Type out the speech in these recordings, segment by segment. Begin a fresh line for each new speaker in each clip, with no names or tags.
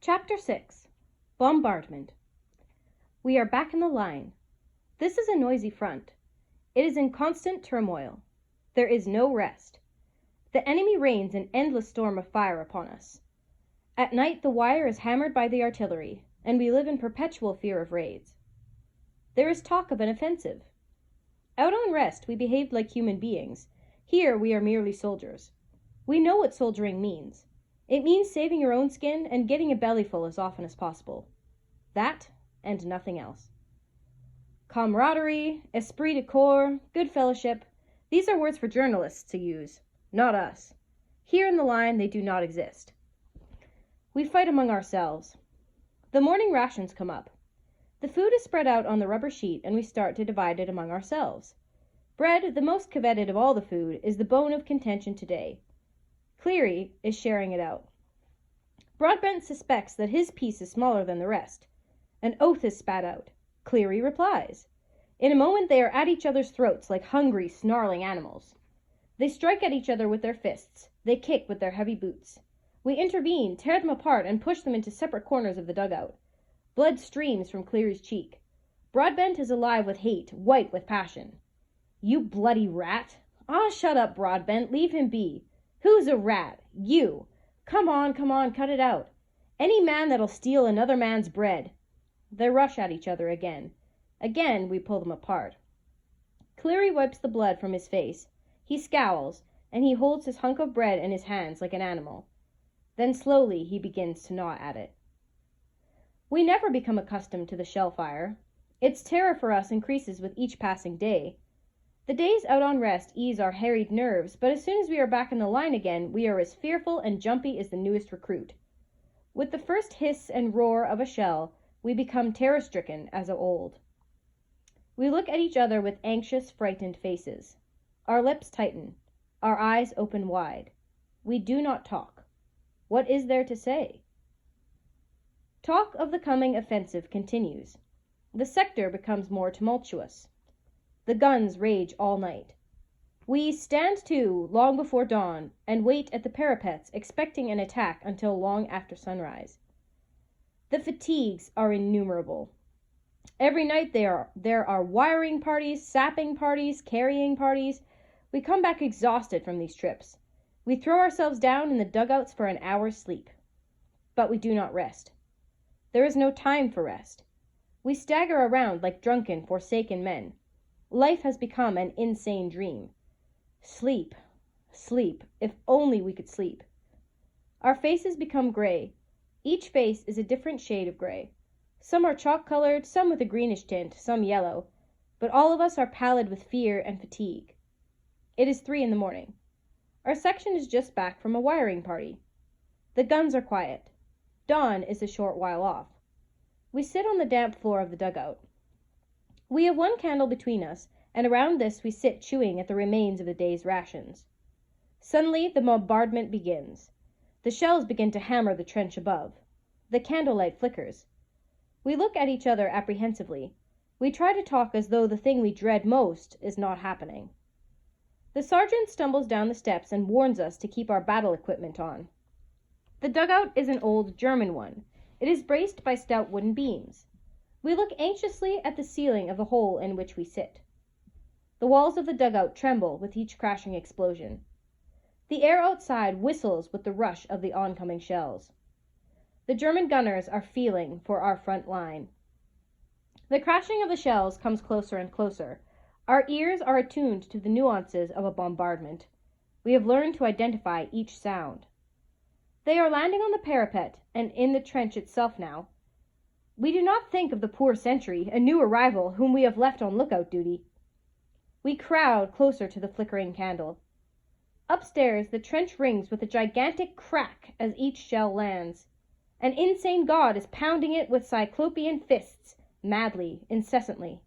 Chapter 6. Bombardment. We are back in the line. This is a noisy front. It is in constant turmoil. There is no rest. The enemy rains an endless storm of fire upon us. At night the wire is hammered by the artillery, and we live in perpetual fear of raids. There is talk of an offensive. Out on rest we behaved like human beings. Here we are merely soldiers. We know what soldiering means. It means saving your own skin and getting a bellyful as often as possible. That and nothing else. Camaraderie, esprit de corps, good fellowship, these are words for journalists to use, not us. Here in the line they do not exist. We fight among ourselves. The morning rations come up. The food is spread out on the rubber sheet and we start to divide it among ourselves. Bread, the most coveted of all the food, is the bone of contention today. Cleary is sharing it out. Broadbent suspects that his piece is smaller than the rest. An oath is spat out. Cleary replies. In a moment they are at each other's throats like hungry, snarling animals. They strike at each other with their fists. They kick with their heavy boots. We intervene, tear them apart, and push them into separate corners of the dugout. Blood streams from Cleary's cheek. Broadbent is alive with hate, white with passion. You bloody rat! Ah, shut up, Broadbent, leave him be. Who's a rat? You. Come on, cut it out. Any man that'll steal another man's bread. They rush at each other again. Again we pull them apart. Cleary wipes the blood from his face. He scowls, and he holds his hunk of bread in his hands like an animal. Then slowly he begins to gnaw at it. We never become accustomed to the shell fire. Its terror for us increases with each passing day. The days out on rest ease our harried nerves, but as soon as we are back in the line again, we are as fearful and jumpy as the newest recruit. With the first hiss and roar of a shell, we become terror-stricken as of old. We look at each other with anxious, frightened faces. Our lips tighten. Our eyes open wide. We do not talk. What is there to say? Talk of the coming offensive continues. The sector becomes more tumultuous. The guns rage all night. We stand to long before dawn and wait at the parapets expecting an attack until long after sunrise. The fatigues are innumerable. Every night there are wiring parties, sapping parties, carrying parties. We come back exhausted from these trips. We throw ourselves down in the dugouts for an hour's sleep. But we do not rest. There is no time for rest. We stagger around like drunken, forsaken men. Life has become an insane dream. Sleep, sleep, if only we could sleep. Our faces become gray. Each face is a different shade of gray. Some are chalk-colored, some with a greenish tint, some yellow, but all of us are pallid with fear and fatigue. It is 3 a.m. Our section is just back from a wiring party. The guns are quiet. Dawn is a short while off. We sit on the damp floor of the dugout. We have one candle between us, and around this we sit chewing at the remains of the day's rations. Suddenly the bombardment begins. The shells begin to hammer the trench above. The candlelight flickers. We look at each other apprehensively. We try to talk as though the thing we dread most is not happening. The sergeant stumbles down the steps and warns us to keep our battle equipment on. The dugout is an old German one. It is braced by stout wooden beams. We look anxiously at the ceiling of the hole in which we sit. The walls of the dugout tremble with each crashing explosion. The air outside whistles with the rush of the oncoming shells. The German gunners are feeling for our front line. The crashing of the shells comes closer and closer. Our ears are attuned to the nuances of a bombardment. We have learned to identify each sound. They are landing on the parapet and in the trench itself now. We do not think of the poor sentry, a new arrival whom we have left on lookout duty. We crowd closer to the flickering candle. Upstairs, the trench rings with a gigantic crack as each shell lands. An insane god is pounding it with cyclopean fists, madly, incessantly.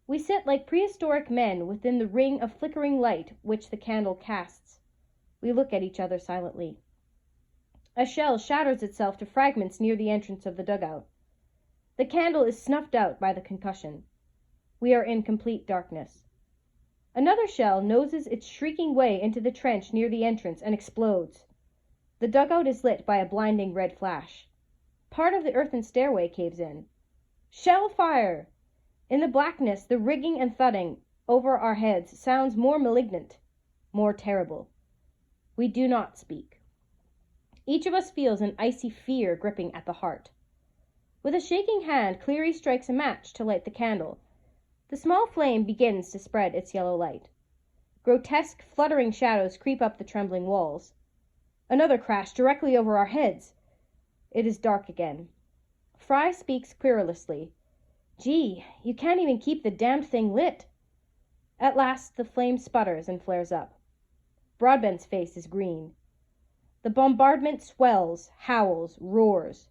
We sit like prehistoric men within the ring of flickering light which the candle casts. We look at each other silently. A shell shatters itself to fragments near the entrance of the dugout. The candle is snuffed out by the concussion. We are in complete darkness. Another shell noses its shrieking way into the trench near the entrance and explodes. The dugout is lit by a blinding red flash. Part of the earthen stairway caves in. Shell fire! In the blackness, the rigging and thudding over our heads sounds more malignant, more terrible. We do not speak. Each of us feels an icy fear gripping at the heart. With a shaking hand, Cleary strikes a match to light the candle. The small flame begins to spread its yellow light. Grotesque, fluttering shadows creep up the trembling walls. Another crash directly over our heads. It is dark again. Fry speaks querulously. Gee, you can't even keep the damned thing lit. At last the flame sputters and flares up. Broadbent's face is green. The bombardment swells, howls, roars.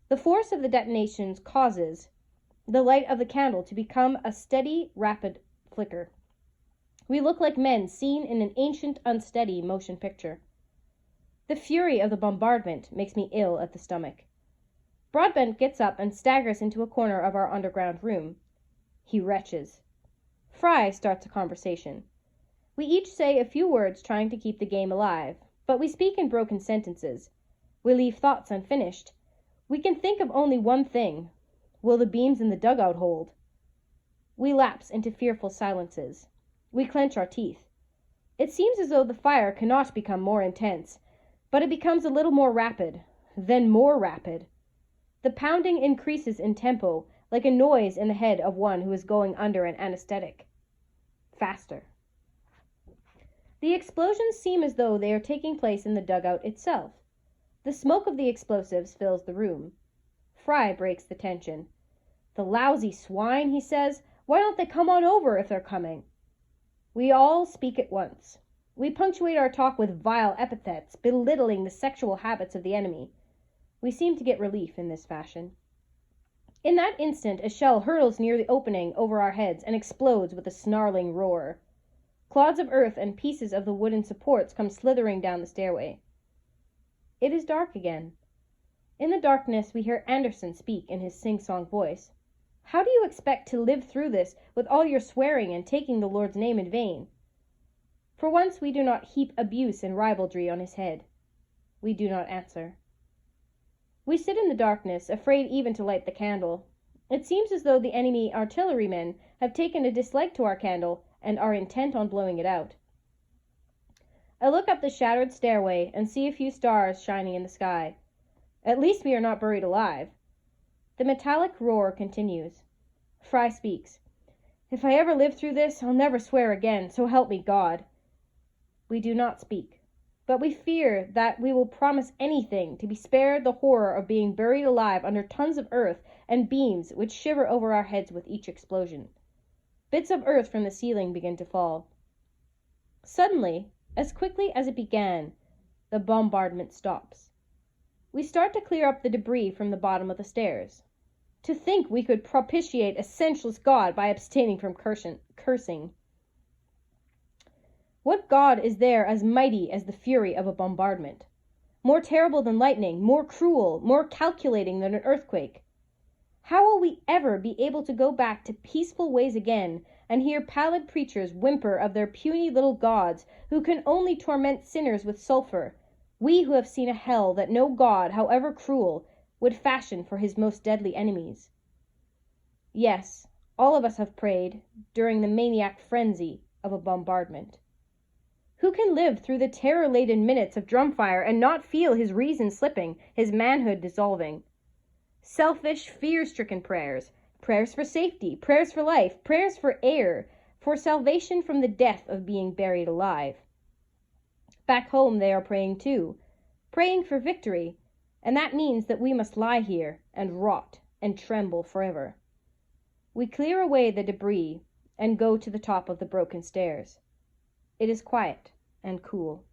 The force of the detonations causes the light of the candle to become a steady, rapid flicker. We look like men seen in an ancient, unsteady motion picture. The fury of the bombardment makes me ill at the stomach. Broadbent gets up and staggers into a corner of our underground room. He retches. Fry starts a conversation. We each say a few words trying to keep the game alive, but we speak in broken sentences. We leave thoughts unfinished. We can think of only one thing. Will the beams in the dugout hold? We lapse into fearful silences. We clench our teeth. It seems as though the fire cannot become more intense, but it becomes a little more rapid, then more rapid. The pounding increases in tempo, like a noise in the head of one who is going under an anesthetic. Faster. The explosions seem as though they are taking place in the dugout itself. The smoke of the explosives fills the room. Fry breaks the tension. The lousy swine, he says. Why don't they come on over if they're coming? We all speak at once. We punctuate our talk with vile epithets, belittling the sexual habits of the enemy. We seem to get relief in this fashion. In that instant, a shell hurtles near the opening over our heads and explodes with a snarling roar. Clods of earth and pieces of the wooden supports come slithering down the stairway. It is dark again. In the darkness, we hear Anderson speak in his sing-song voice. How do you expect to live through this with all your swearing and taking the Lord's name in vain? For once we do not heap abuse and ribaldry on his head. We do not answer. We sit in the darkness, afraid even to light the candle. It seems as though the enemy artillerymen have taken a dislike to our candle and are intent on blowing it out. I look up the shattered stairway and see a few stars shining in the sky. At least we are not buried alive. The metallic roar continues. Fry speaks. If I ever live through this, I'll never swear again, so help me God. We do not speak, but we fear that we will promise anything to be spared the horror of being buried alive under tons of earth and beams which shiver over our heads with each explosion. Bits of earth from the ceiling begin to fall. Suddenly, as quickly as it began, the bombardment stops. We start to clear up the debris from the bottom of the stairs. To think we could propitiate a senseless God by abstaining from cursing. What God is there as mighty as the fury of a bombardment? More terrible than lightning, more cruel, more calculating than an earthquake? How will we ever be able to go back to peaceful ways again and hear pallid preachers whimper of their puny little gods who can only torment sinners with sulfur, we who have seen a hell that no God, however cruel, would fashion for his most deadly enemies? Yes, all of us have prayed during the maniac frenzy of a bombardment. Who can live through the terror-laden minutes of drumfire and not feel his reason slipping, his manhood dissolving? Selfish, fear-stricken prayers, prayers for safety, prayers for life, prayers for air, for salvation from the death of being buried alive. Back home they are praying too, praying for victory, and that means that we must lie here and rot and tremble forever. We clear away the debris and go to the top of the broken stairs. It is quiet and cool.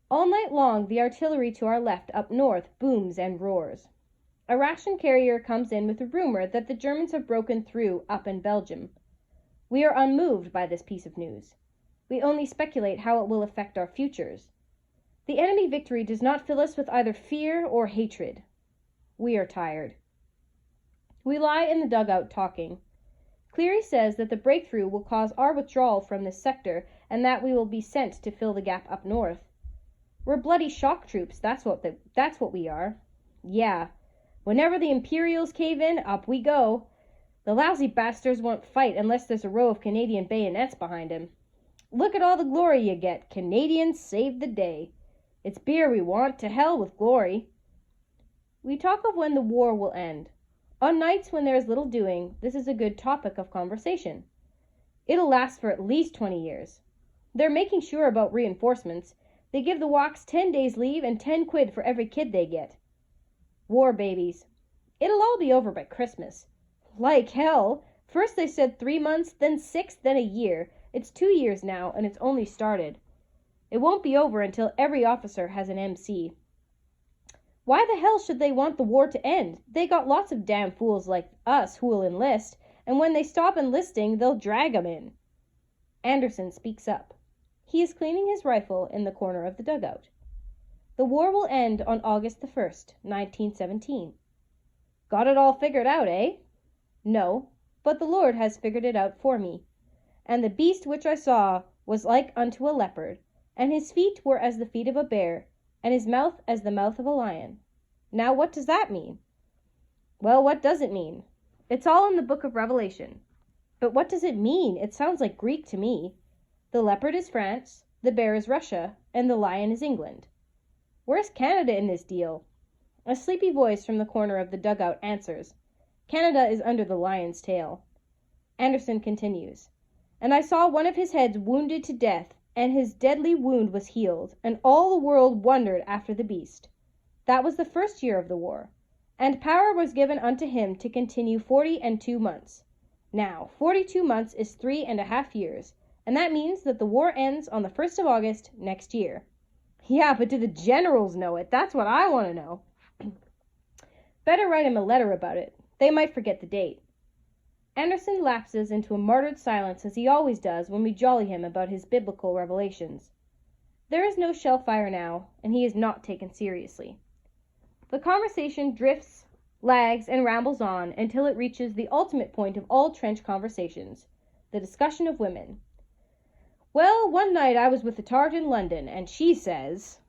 All night long the artillery to our left up north booms and roars. A ration carrier comes in with a rumor that the Germans have broken through up in Belgium. We are unmoved by this piece of news. We only speculate how it will affect our futures. The enemy victory does not fill us with either fear or hatred. We are tired. We lie in the dugout talking. Cleary says that the breakthrough will cause our withdrawal from this sector and that we will be sent to fill the gap up north. We're bloody shock troops, that's what we are. Yeah. Whenever the Imperials cave in, up we go. The lousy bastards won't fight unless there's a row of Canadian bayonets behind him. Look at all the glory you get. Canadians saved the day. It's beer we want, to hell with glory. We talk of when the war will end. On nights when there is little doing, this is a good topic of conversation. It'll last for at least 20 years. They're making sure about reinforcements. They give the Woks 10 days leave and 10 quid for every kid they get. War babies. It'll all be over by Christmas. Like hell. First they said 3 months, then 6, then a year. It's 2 years now, and it's only started. It won't be over until every officer has an MC. Why the hell should they want the war to end? They got lots of damn fools like us who'll enlist, and when they stop enlisting, they'll drag 'em in. Anderson speaks up. He is cleaning his rifle in the corner of the dugout. The war will end on August the 1st, 1917. Got it all figured out, eh? No, but the Lord has figured it out for me. And the beast which I saw was like unto a leopard, and his feet were as the feet of a bear, and his mouth as the mouth of a lion. Now what does that mean? Well, what does it mean? It's all in the book of Revelation. But what does it mean? It sounds like Greek to me. The leopard is France, the bear is Russia, and the lion is England. Where's Canada in this deal? A sleepy voice from the corner of the dugout answers. Canada is under the lion's tail. Anderson continues. And I saw one of his heads wounded to death, and his deadly wound was healed, and all the world wondered after the beast. That was the first year of the war, and power was given unto him to continue 42 months. Now, 42 months is 3.5 years, and that means that the war ends on the 1st of August next year. Yeah, but do the generals know it? That's what I want to know. Better write him a letter about it. They might forget the date. Anderson lapses into a martyred silence as he always does when we jolly him about his biblical revelations. There is no shell fire now, and he is not taken seriously. The conversation drifts, lags, and rambles on until it reaches the ultimate point of all trench conversations, the discussion of women. Well, one night I was with a tart in London, and she says...